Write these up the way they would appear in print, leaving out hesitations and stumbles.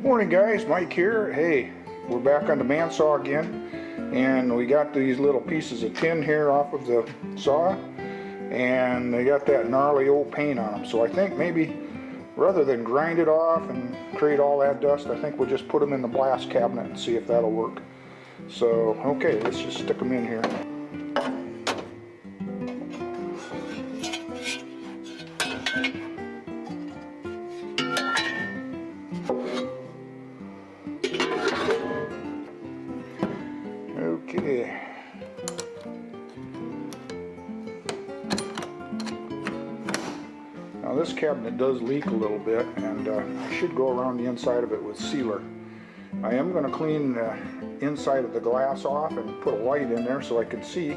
Morning guys, Mike here. Hey, we're back on the bandsaw again, and we got these little pieces of tin here off of the saw, and they got that gnarly old paint on them. So I think maybe rather than grind it off and create all that dust, I think we'll just put them in the blast cabinet and see if that'll work. So okay, let's just stick them in here. Okay. Now this cabinet does leak a little bit, and I should go around the inside of it with sealer. I am going to clean the inside of the glass off and put a light in there so I can see.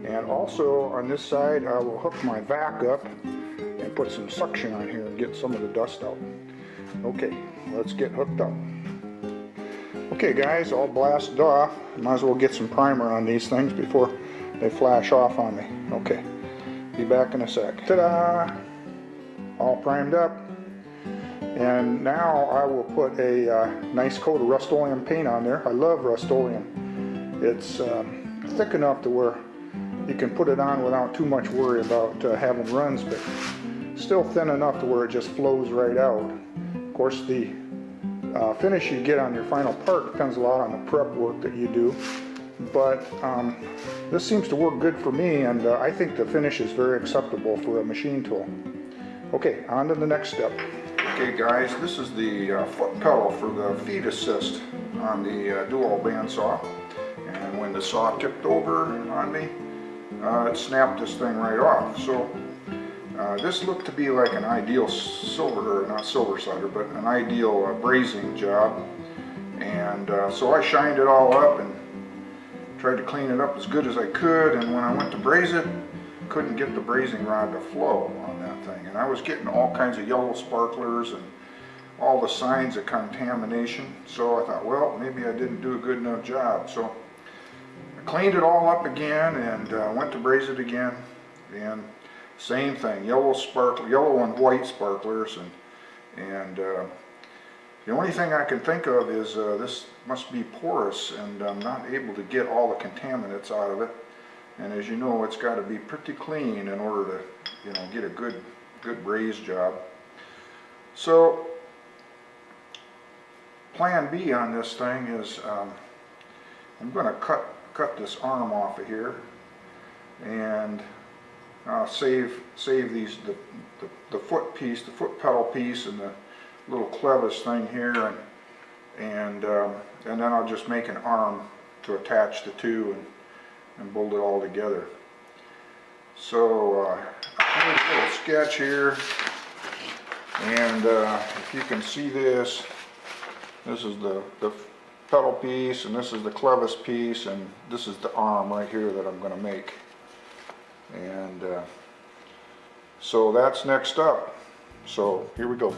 And also on this side I will hook my vac up and put some suction on here and get some of the dust out. Okay, let's get hooked up. Okay guys, all blasted off. Might as well get some primer on these things before they flash off on me. Okay, be back in a sec. Ta-da! All primed up. And now I will put a nice coat of Rust-Oleum paint on there. I love Rust-Oleum. It's thick enough to where you can put it on without too much worry about having runs, but still thin enough to where it just flows right out. Of course, the finish you get on your final part depends a lot on the prep work that you do, but this seems to work good for me, and I think the finish is very acceptable for a machine tool. Okay, on to the next step. Okay guys, this is the foot pedal for the feed assist on the Doall bandsaw, and when the saw tipped over on me, it snapped this thing right off. So this looked to be like an ideal silver, not silver solder, but an ideal brazing job. And so I shined it all up and tried to clean it up as good as I could. And when I went to braze it, couldn't get the brazing rod to flow on that thing. And I was getting all kinds of yellow sparklers and all the signs of contamination. So I thought, well, maybe I didn't do a good enough job. So I cleaned it all up again and went to braze it again. And same thing, yellow and white sparklers, and the only thing I can think of is this must be porous, and I'm not able to get all the contaminants out of it. And as you know, it's got to be pretty clean in order to, get a good braze job. So plan B on this thing is I'm going to cut this arm off of here and save these the foot piece, the foot pedal piece, and the little clevis thing here, and then I'll just make an arm to attach the two and bolt it all together. So I made a little sketch here, and if you can see this is the pedal piece, and this is the clevis piece, and this is the arm right here that I'm going to make. And so that's next up. So here we go.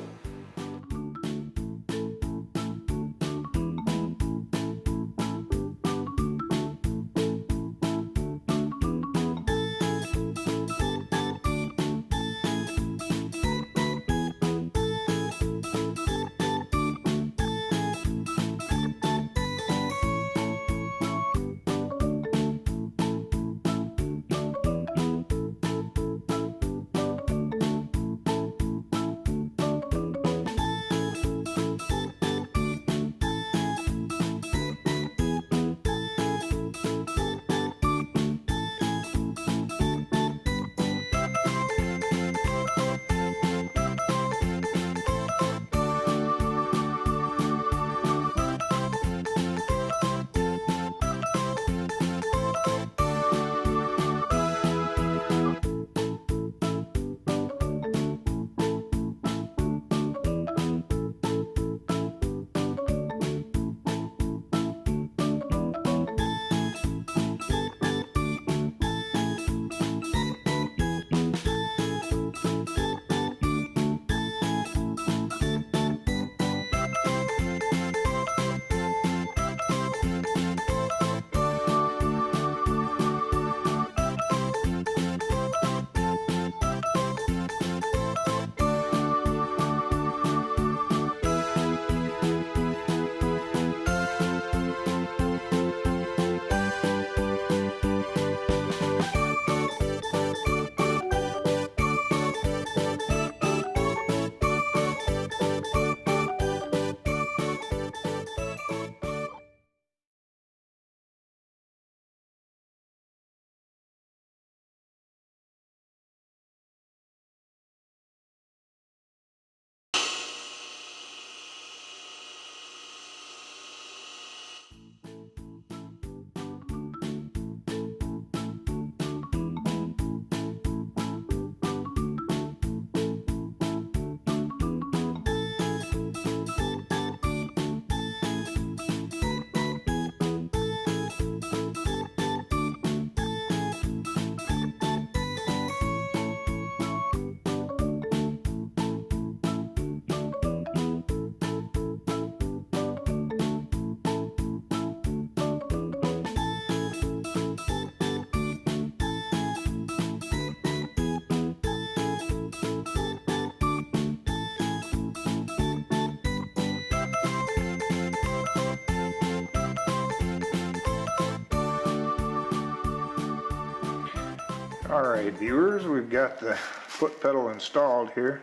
Alright viewers, we've got the foot pedal installed here,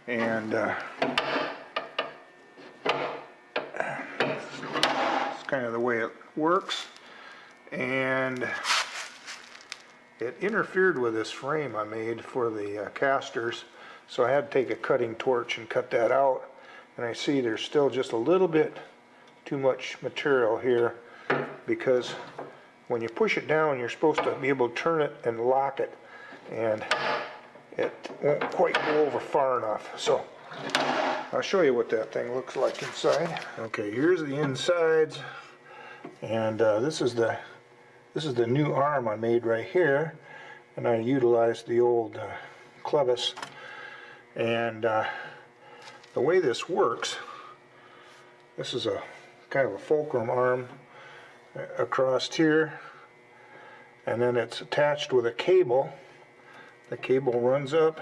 and it's kind of the way it works, and it interfered with this frame I made for the casters, so I had to take a cutting torch and cut that out, and I see there's still just a little bit too much material here, because when you push it down you're supposed to be able to turn it and lock it, and it won't quite go over far enough. So I'll show you what that thing looks like inside. Okay, here's the insides, and this is the new arm I made right here, and I utilized the old clevis. And the way this works, this is a kind of a fulcrum arm across here, and then it's attached with a cable. The cable runs up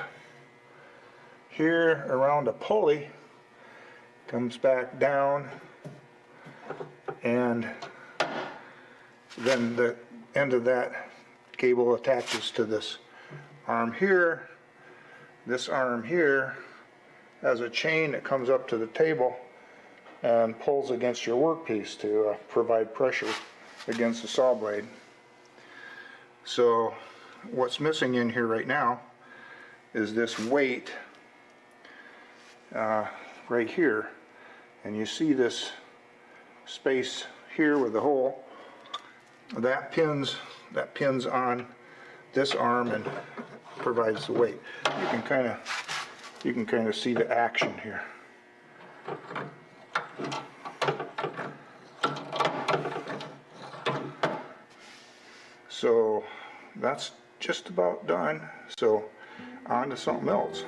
here around a pulley, comes back down, and then the end of that cable attaches to this arm here. This arm here has a chain that comes up to the table and pulls against your workpiece to provide pressure against the saw blade. So what's missing in here right now is this weight right here, and you see this space here with the hole that pins on this arm and provides the weight. You can kind of see the action here. So that's just about done. So on to something else.